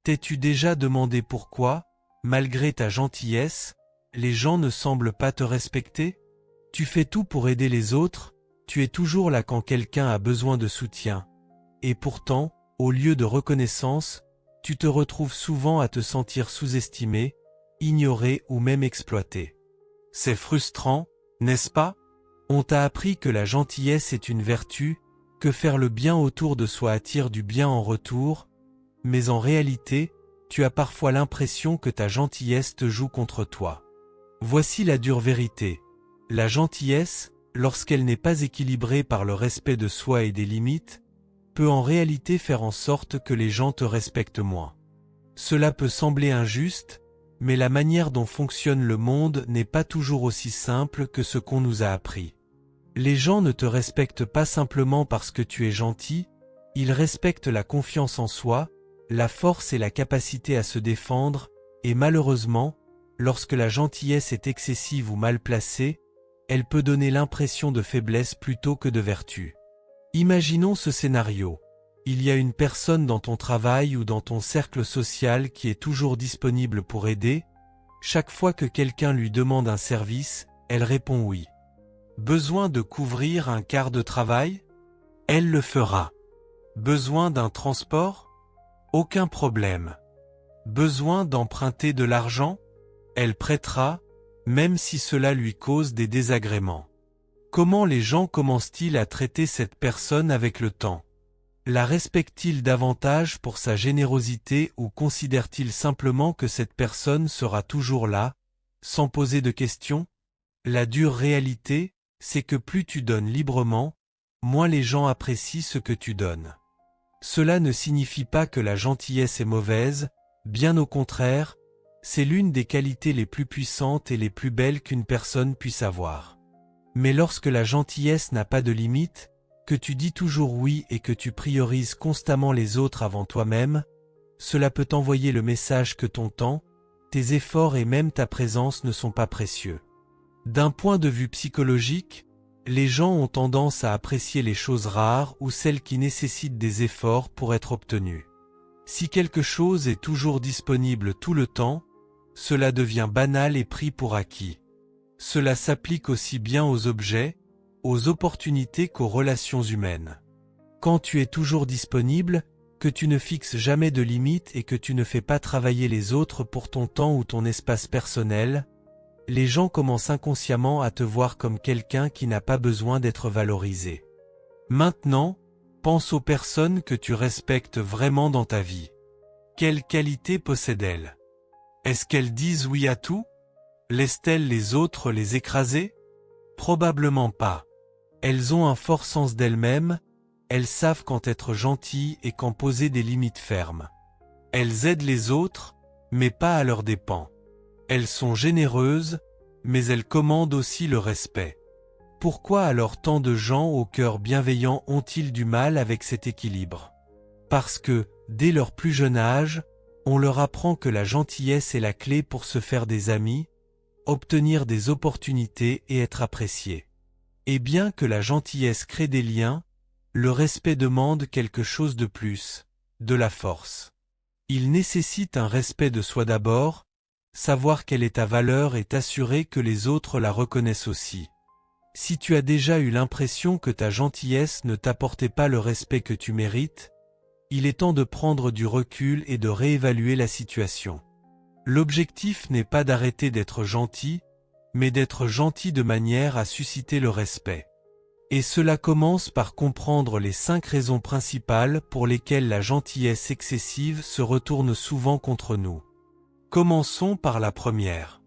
T'es-tu déjà demandé pourquoi, malgré ta gentillesse, les gens ne semblent pas te respecter? Tu fais tout pour aider les autres, tu es toujours là quand quelqu'un a besoin de soutien. Et pourtant, au lieu de reconnaissance, tu te retrouves souvent à te sentir sous-estimé, ignoré ou même exploité. C'est frustrant, n'est-ce pas? On t'a appris que la gentillesse est une vertu, que faire le bien autour de soi attire du bien en retour, mais en réalité, tu as parfois l'impression que ta gentillesse te joue contre toi. Voici la dure vérité. La gentillesse, lorsqu'elle n'est pas équilibrée par le respect de soi et des limites, peut en réalité faire en sorte que les gens te respectent moins. Cela peut sembler injuste, mais la manière dont fonctionne le monde n'est pas toujours aussi simple que ce qu'on nous a appris. Les gens ne te respectent pas simplement parce que tu es gentil, ils respectent la confiance en soi, la force et la capacité à se défendre, et malheureusement, lorsque la gentillesse est excessive ou mal placée, elle peut donner l'impression de faiblesse plutôt que de vertu. Imaginons ce scénario. Il y a une personne dans ton travail ou dans ton cercle social qui est toujours disponible pour aider. Chaque fois que quelqu'un lui demande un service, elle répond oui. Besoin de couvrir un quart de travail? Elle le fera. Besoin d'un transport? Aucun problème. Besoin d'emprunter de l'argent? Elle prêtera, même si cela lui cause des désagréments. Comment les gens commencent-ils à traiter cette personne avec le temps? La respectent-ils davantage pour sa générosité ou considèrent-ils simplement que cette personne sera toujours là, sans poser de questions? La dure réalité, c'est que plus tu donnes librement, moins les gens apprécient ce que tu donnes. Cela ne signifie pas que la gentillesse est mauvaise, bien au contraire, c'est l'une des qualités les plus puissantes et les plus belles qu'une personne puisse avoir. Mais lorsque la gentillesse n'a pas de limite, que tu dis toujours oui et que tu priorises constamment les autres avant toi-même, cela peut envoyer le message que ton temps, tes efforts et même ta présence ne sont pas précieux. D'un point de vue psychologique, les gens ont tendance à apprécier les choses rares ou celles qui nécessitent des efforts pour être obtenues. Si quelque chose est toujours disponible tout le temps, cela devient banal et pris pour acquis. Cela s'applique aussi bien aux objets, aux opportunités qu'aux relations humaines. Quand tu es toujours disponible, que tu ne fixes jamais de limites et que tu ne fais pas travailler les autres pour ton temps ou ton espace personnel, les gens commencent inconsciemment à te voir comme quelqu'un qui n'a pas besoin d'être valorisé. Maintenant, pense aux personnes que tu respectes vraiment dans ta vie. Quelles qualités possèdent-elles? Est-ce qu'elles disent oui à tout? Laissent-elles les autres les écraser? Probablement pas. Elles ont un fort sens d'elles-mêmes, elles savent quand être gentilles et quand poser des limites fermes. Elles aident les autres, mais pas à leurs dépens. Elles sont généreuses, mais elles commandent aussi le respect. Pourquoi alors tant de gens au cœur bienveillant ont-ils du mal avec cet équilibre? Parce que, dès leur plus jeune âge, on leur apprend que la gentillesse est la clé pour se faire des amis, obtenir des opportunités et être apprécié. Et bien que la gentillesse crée des liens, le respect demande quelque chose de plus, de la force. Il nécessite un respect de soi d'abord, savoir quelle est ta valeur et t'assurer que les autres la reconnaissent aussi. Si tu as déjà eu l'impression que ta gentillesse ne t'apportait pas le respect que tu mérites, il est temps de prendre du recul et de réévaluer la situation. L'objectif n'est pas d'arrêter d'être gentil, mais d'être gentil de manière à susciter le respect. Et cela commence par comprendre les 5 raisons principales pour lesquelles la gentillesse excessive se retourne souvent contre nous. Commençons par la première.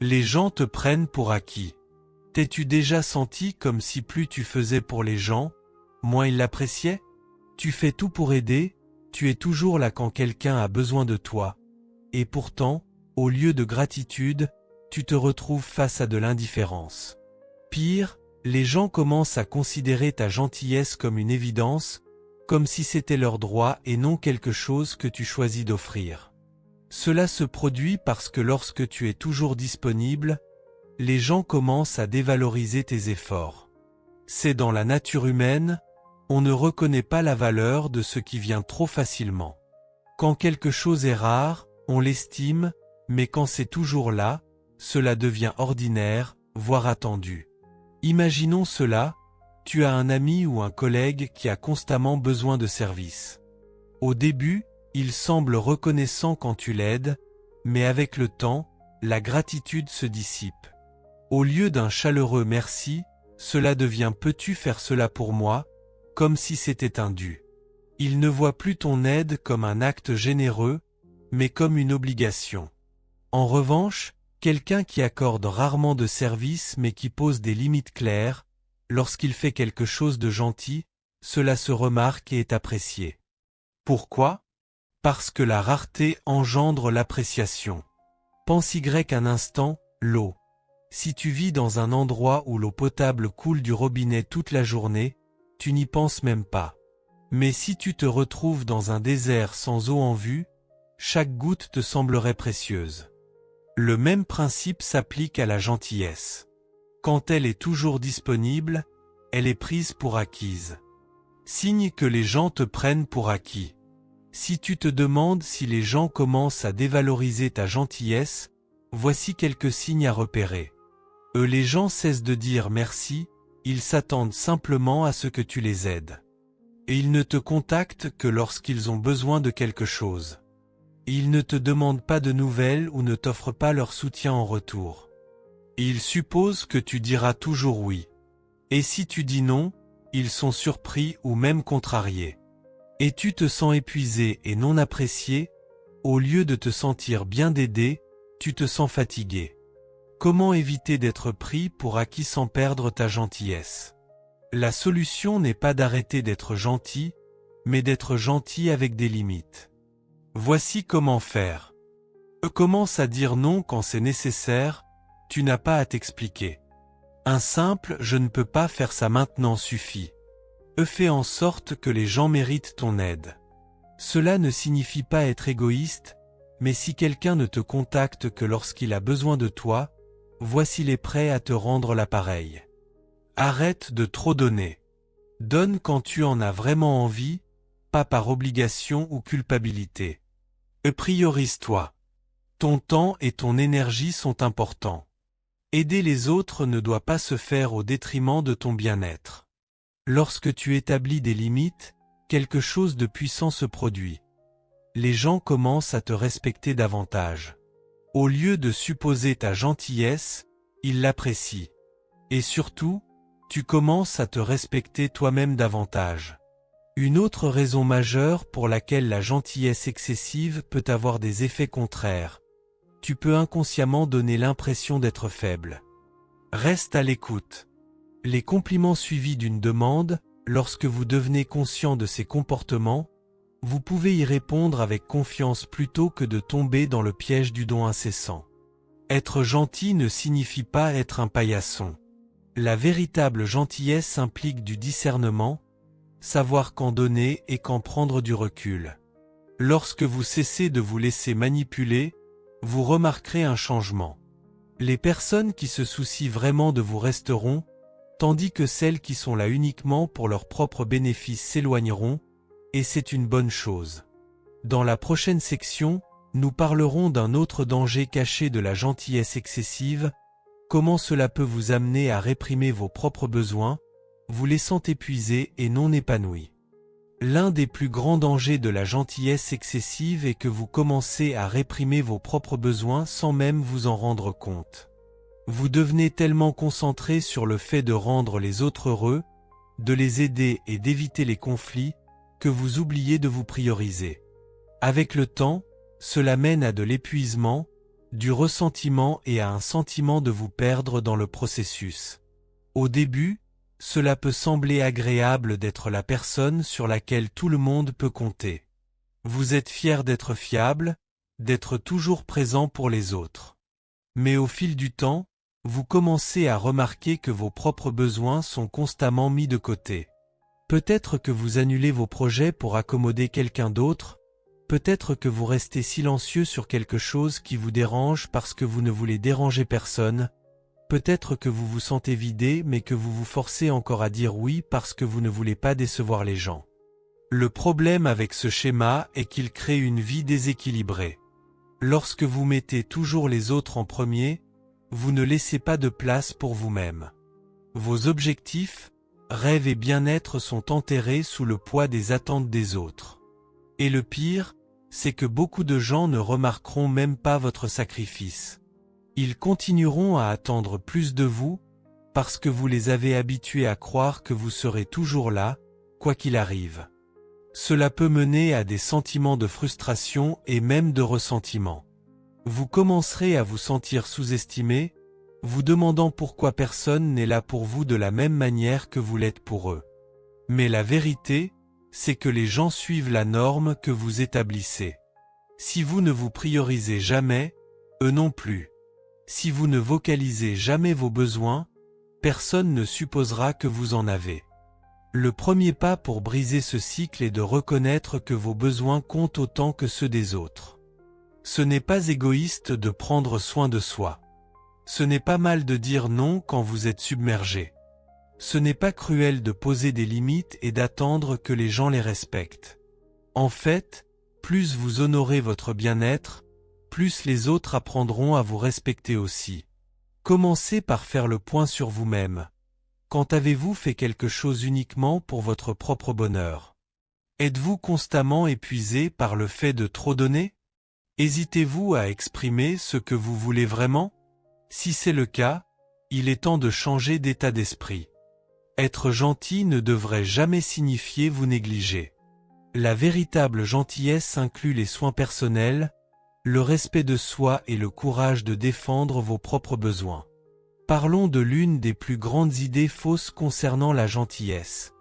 Les gens te prennent pour acquis. T'es-tu déjà senti comme si plus tu faisais pour les gens, moins ils l'appréciaient? Tu fais tout pour aider, tu es toujours là quand quelqu'un a besoin de toi. Et pourtant, au lieu de gratitude, tu te retrouves face à de l'indifférence. Pire, les gens commencent à considérer ta gentillesse comme une évidence, comme si c'était leur droit et non quelque chose que tu choisis d'offrir. Cela se produit parce que lorsque tu es toujours disponible, les gens commencent à dévaloriser tes efforts. C'est dans la nature humaine, on ne reconnaît pas la valeur de ce qui vient trop facilement. Quand quelque chose est rare, on l'estime, mais quand c'est toujours là, cela devient ordinaire, voire attendu. Imaginons cela, tu as un ami ou un collègue qui a constamment besoin de service. Au début, il semble reconnaissant quand tu l'aides, mais avec le temps, la gratitude se dissipe. Au lieu d'un chaleureux merci, cela devient peux-tu faire cela pour moi, comme si c'était un dû. Il ne voit plus ton aide comme un acte généreux, mais comme une obligation. En revanche, quelqu'un qui accorde rarement de service mais qui pose des limites claires, lorsqu'il fait quelque chose de gentil, cela se remarque et est apprécié. Pourquoi ? Parce que la rareté engendre l'appréciation. Pense-y un instant, l'eau. Si tu vis dans un endroit où l'eau potable coule du robinet toute la journée, tu n'y penses même pas. Mais si tu te retrouves dans un désert sans eau en vue, chaque goutte te semblerait précieuse. Le même principe s'applique à la gentillesse. Quand elle est toujours disponible, elle est prise pour acquise. Signe que les gens te prennent pour acquis. Si tu te demandes si les gens commencent à dévaloriser ta gentillesse, voici quelques signes à repérer. Les gens cessent de dire merci, ils s'attendent simplement à ce que tu les aides. Et ils ne te contactent que lorsqu'ils ont besoin de quelque chose. Ils ne te demandent pas de nouvelles ou ne t'offrent pas leur soutien en retour. Ils supposent que tu diras toujours oui. Et si tu dis non, ils sont surpris ou même contrariés. Et tu te sens épuisé et non apprécié, au lieu de te sentir bien aidé, tu te sens fatigué. Comment éviter d'être pris pour acquis sans perdre ta gentillesse ? La solution n'est pas d'arrêter d'être gentil, mais d'être gentil avec des limites. Voici comment faire. Commence à dire non quand c'est nécessaire, tu n'as pas à t'expliquer. Un simple « je ne peux pas faire ça maintenant » suffit. Fais en sorte que les gens méritent ton aide. Cela ne signifie pas être égoïste, mais si quelqu'un ne te contacte que lorsqu'il a besoin de toi, voici les prêts à te rendre l'appareil. Arrête de trop donner. Donne quand tu en as vraiment envie, pas par obligation ou culpabilité. Priorise-toi. Ton temps et ton énergie sont importants. Aider les autres ne doit pas se faire au détriment de ton bien-être. Lorsque tu établis des limites, quelque chose de puissant se produit. Les gens commencent à te respecter davantage. Au lieu de supposer ta gentillesse, ils l'apprécient. Et surtout, tu commences à te respecter toi-même davantage. Une autre raison majeure pour laquelle la gentillesse excessive peut avoir des effets contraires. Tu peux inconsciemment donner l'impression d'être faible. Reste à l'écoute. Les compliments suivis d'une demande, lorsque vous devenez conscient de ces comportements, vous pouvez y répondre avec confiance plutôt que de tomber dans le piège du don incessant. Être gentil ne signifie pas être un paillasson. La véritable gentillesse implique du discernement, savoir quand donner et quand prendre du recul. Lorsque vous cessez de vous laisser manipuler, vous remarquerez un changement. Les personnes qui se soucient vraiment de vous resteront, tandis que celles qui sont là uniquement pour leur propre bénéfice s'éloigneront, et c'est une bonne chose. Dans la prochaine section, nous parlerons d'un autre danger caché de la gentillesse excessive, comment cela peut vous amener à réprimer vos propres besoins, vous laissant épuisé et non épanoui. L'un des plus grands dangers de la gentillesse excessive est que vous commencez à réprimer vos propres besoins sans même vous en rendre compte. Vous devenez tellement concentré sur le fait de rendre les autres heureux, de les aider et d'éviter les conflits, que vous oubliez de vous prioriser. Avec le temps, cela mène à de l'épuisement, du ressentiment et à un sentiment de vous perdre dans le processus. Au début, cela peut sembler agréable d'être la personne sur laquelle tout le monde peut compter. Vous êtes fier d'être fiable, d'être toujours présent pour les autres. Mais au fil du temps, vous commencez à remarquer que vos propres besoins sont constamment mis de côté. Peut-être que vous annulez vos projets pour accommoder quelqu'un d'autre, peut-être que vous restez silencieux sur quelque chose qui vous dérange parce que vous ne voulez déranger personne, peut-être que vous vous sentez vidé mais que vous vous forcez encore à dire oui parce que vous ne voulez pas décevoir les gens. Le problème avec ce schéma est qu'il crée une vie déséquilibrée. Lorsque vous mettez toujours les autres en premier, vous ne laissez pas de place pour vous-même. Vos objectifs, rêves et bien-être sont enterrés sous le poids des attentes des autres. Et le pire, c'est que beaucoup de gens ne remarqueront même pas votre sacrifice. Ils continueront à attendre plus de vous, parce que vous les avez habitués à croire que vous serez toujours là, quoi qu'il arrive. Cela peut mener à des sentiments de frustration et même de ressentiment. Vous commencerez à vous sentir sous-estimé, vous demandant pourquoi personne n'est là pour vous de la même manière que vous l'êtes pour eux. Mais la vérité, c'est que les gens suivent la norme que vous établissez. Si vous ne vous priorisez jamais, eux non plus. Si vous ne vocalisez jamais vos besoins, personne ne supposera que vous en avez. Le premier pas pour briser ce cycle est de reconnaître que vos besoins comptent autant que ceux des autres. Ce n'est pas égoïste de prendre soin de soi. Ce n'est pas mal de dire non quand vous êtes submergé. Ce n'est pas cruel de poser des limites et d'attendre que les gens les respectent. En fait, plus vous honorez votre bien-être, plus les autres apprendront à vous respecter aussi. Commencez par faire le point sur vous-même. Quand avez-vous fait quelque chose uniquement pour votre propre bonheur? Êtes-vous constamment épuisé par le fait de trop donner? Hésitez-vous à exprimer ce que vous voulez vraiment? Si c'est le cas, il est temps de changer d'état d'esprit. Être gentil ne devrait jamais signifier vous négliger. La véritable gentillesse inclut les soins personnels, le respect de soi et le courage de défendre vos propres besoins. Parlons de l'une des plus grandes idées fausses concernant la gentillesse.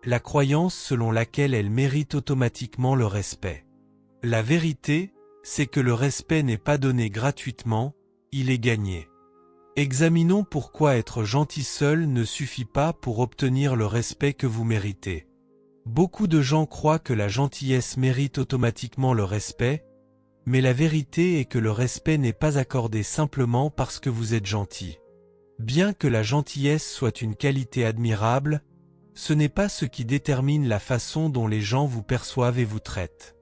La croyance selon laquelle elle mérite automatiquement le respect. La vérité, c'est que le respect n'est pas donné gratuitement, il est gagné. Examinons pourquoi être gentil seul ne suffit pas pour obtenir le respect que vous méritez. Beaucoup de gens croient que la gentillesse mérite automatiquement le respect, mais la vérité est que le respect n'est pas accordé simplement parce que vous êtes gentil. Bien que la gentillesse soit une qualité admirable, ce n'est pas ce qui détermine la façon dont les gens vous perçoivent et vous traitent.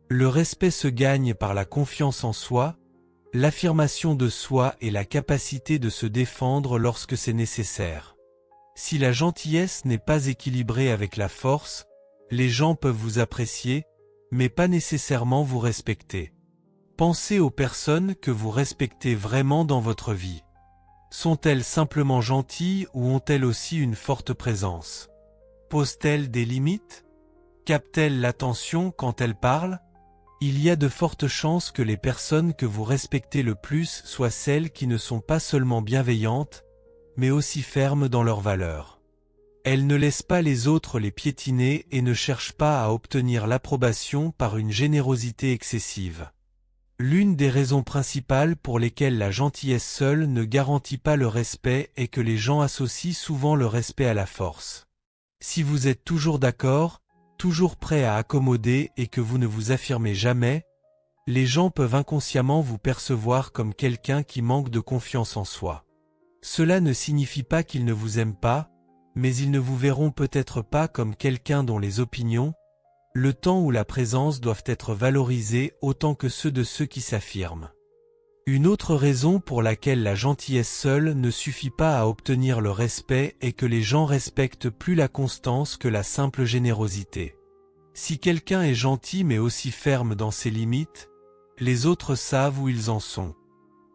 Le respect se gagne par la confiance en soi, l'affirmation de soi et la capacité de se défendre lorsque c'est nécessaire. Si la gentillesse n'est pas équilibrée avec la force, les gens peuvent vous apprécier, mais pas nécessairement vous respecter. Pensez aux personnes que vous respectez vraiment dans votre vie. Sont-elles simplement gentilles ou ont-elles aussi une forte présence? Posent-elles des limites? Captent-elles l'attention quand elles parlent? Il y a de fortes chances que les personnes que vous respectez le plus soient celles qui ne sont pas seulement bienveillantes, mais aussi fermes dans leurs valeurs. Elles ne laissent pas les autres les piétiner et ne cherchent pas à obtenir l'approbation par une générosité excessive. L'une des raisons principales pour lesquelles la gentillesse seule ne garantit pas le respect est que les gens associent souvent le respect à la force. Si vous êtes toujours d'accord, toujours prêt à accommoder et que vous ne vous affirmez jamais, les gens peuvent inconsciemment vous percevoir comme quelqu'un qui manque de confiance en soi. Cela ne signifie pas qu'ils ne vous aiment pas, mais ils ne vous verront peut-être pas comme quelqu'un dont les opinions, le temps ou la présence doivent être valorisés autant que ceux de ceux qui s'affirment. Une autre raison pour laquelle la gentillesse seule ne suffit pas à obtenir le respect est que les gens respectent plus la constance que la simple générosité. Si quelqu'un est gentil mais aussi ferme dans ses limites, les autres savent où ils en sont.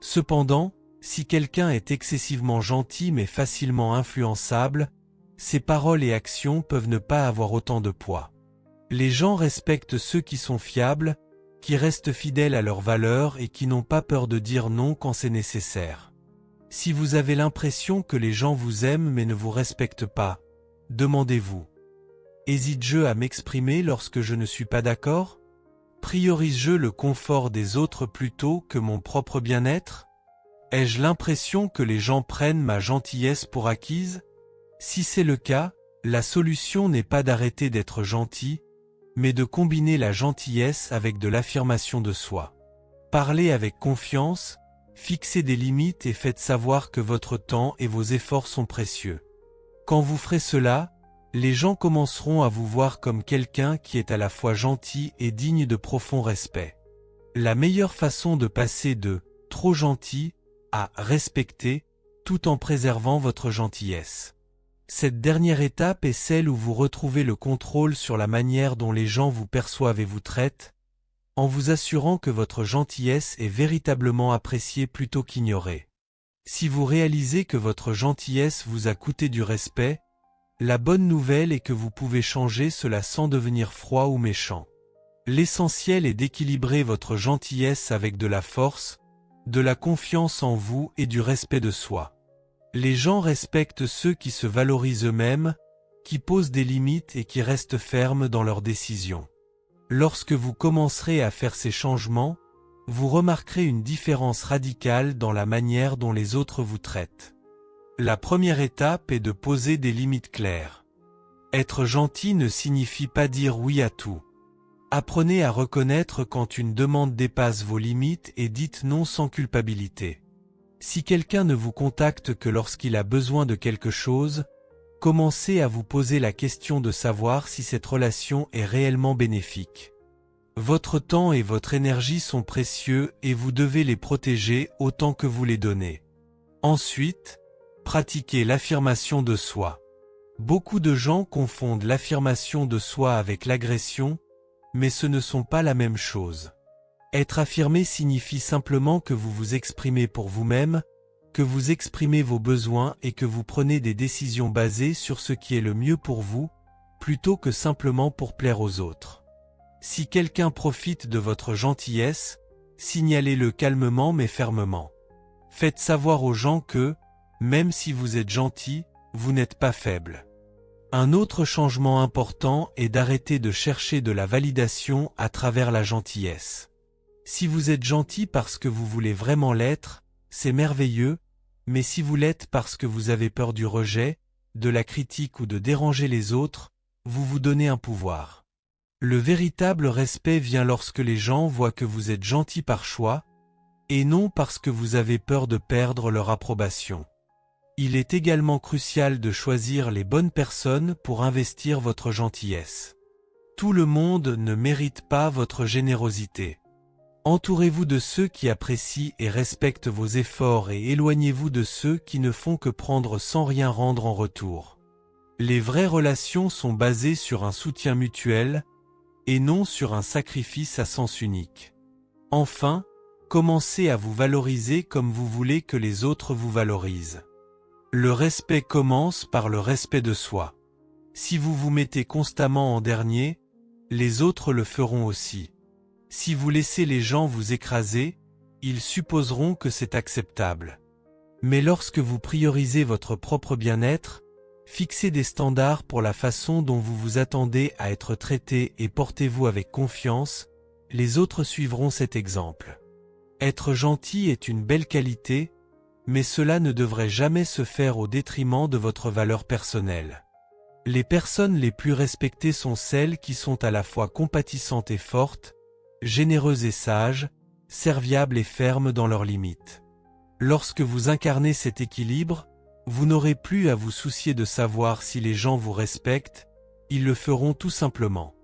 Cependant, si quelqu'un est excessivement gentil mais facilement influençable, ses paroles et actions peuvent ne pas avoir autant de poids. Les gens respectent ceux qui sont fiables, qui restent fidèles à leurs valeurs et qui n'ont pas peur de dire non quand c'est nécessaire. Si vous avez l'impression que les gens vous aiment mais ne vous respectent pas, demandez-vous: hésite-je à m'exprimer lorsque je ne suis pas d'accord? Priorise-je le confort des autres plutôt que mon propre bien-être? Ai-je l'impression que les gens prennent ma gentillesse pour acquise? Si c'est le cas, la solution n'est pas d'arrêter d'être gentil, mais de combiner la gentillesse avec de l'affirmation de soi. Parlez avec confiance, fixez des limites et faites savoir que votre temps et vos efforts sont précieux. Quand vous ferez cela, Les gens commenceront à vous voir comme quelqu'un qui est à la fois gentil et digne de profond respect. La meilleure façon de passer de « trop gentil » à « respecter » tout en préservant votre gentillesse. Cette dernière étape est celle où vous retrouvez le contrôle sur la manière dont les gens vous perçoivent et vous traitent, en vous assurant que votre gentillesse est véritablement appréciée plutôt qu'ignorée. Si vous réalisez que votre gentillesse vous a coûté du respect, la bonne nouvelle est que vous pouvez changer cela sans devenir froid ou méchant. L'essentiel est d'équilibrer votre gentillesse avec de la force, de la confiance en vous et du respect de soi. Les gens respectent ceux qui se valorisent eux-mêmes, qui posent des limites et qui restent fermes dans leurs décisions. Lorsque vous commencerez à faire ces changements, vous remarquerez une différence radicale dans la manière dont les autres vous traitent. La première étape est de poser des limites claires. Être gentil ne signifie pas dire oui à tout. Apprenez à reconnaître quand une demande dépasse vos limites et dites non sans culpabilité. Si quelqu'un ne vous contacte que lorsqu'il a besoin de quelque chose, commencez à vous poser la question de savoir si cette relation est réellement bénéfique. Votre temps et votre énergie sont précieux et vous devez les protéger autant que vous les donnez. Ensuite, pratiquez l'affirmation de soi. Beaucoup de gens confondent l'affirmation de soi avec l'agression, mais ce ne sont pas la même chose. Être affirmé signifie simplement que vous vous exprimez pour vous-même, que vous exprimez vos besoins et que vous prenez des décisions basées sur ce qui est le mieux pour vous, plutôt que simplement pour plaire aux autres. Si quelqu'un profite de votre gentillesse, signalez-le calmement mais fermement. Faites savoir aux gens que, même si vous êtes gentil, vous n'êtes pas faible. Un autre changement important est d'arrêter de chercher de la validation à travers la gentillesse. Si vous êtes gentil parce que vous voulez vraiment l'être, c'est merveilleux, mais si vous l'êtes parce que vous avez peur du rejet, de la critique ou de déranger les autres, vous vous donnez un pouvoir. Le véritable respect vient lorsque les gens voient que vous êtes gentil par choix, et non parce que vous avez peur de perdre leur approbation. Il est également crucial de choisir les bonnes personnes pour investir votre gentillesse. Tout le monde ne mérite pas votre générosité. Entourez-vous de ceux qui apprécient et respectent vos efforts et éloignez-vous de ceux qui ne font que prendre sans rien rendre en retour. Les vraies relations sont basées sur un soutien mutuel, et non sur un sacrifice à sens unique. Enfin, commencez à vous valoriser comme vous voulez que les autres vous valorisent. Le respect commence par le respect de soi. Si vous vous mettez constamment en dernier, les autres le feront aussi. Si vous laissez les gens vous écraser, ils supposeront que c'est acceptable. Mais lorsque vous priorisez votre propre bien-être, fixez des standards pour la façon dont vous vous attendez à être traité et portez-vous avec confiance, les autres suivront cet exemple. Être gentil est une belle qualité, mais cela ne devrait jamais se faire au détriment de votre valeur personnelle. Les personnes les plus respectées sont celles qui sont à la fois compatissantes et fortes, généreuses et sages, serviables et fermes dans leurs limites. Lorsque vous incarnez cet équilibre, vous n'aurez plus à vous soucier de savoir si les gens vous respectent, ils le feront tout simplement.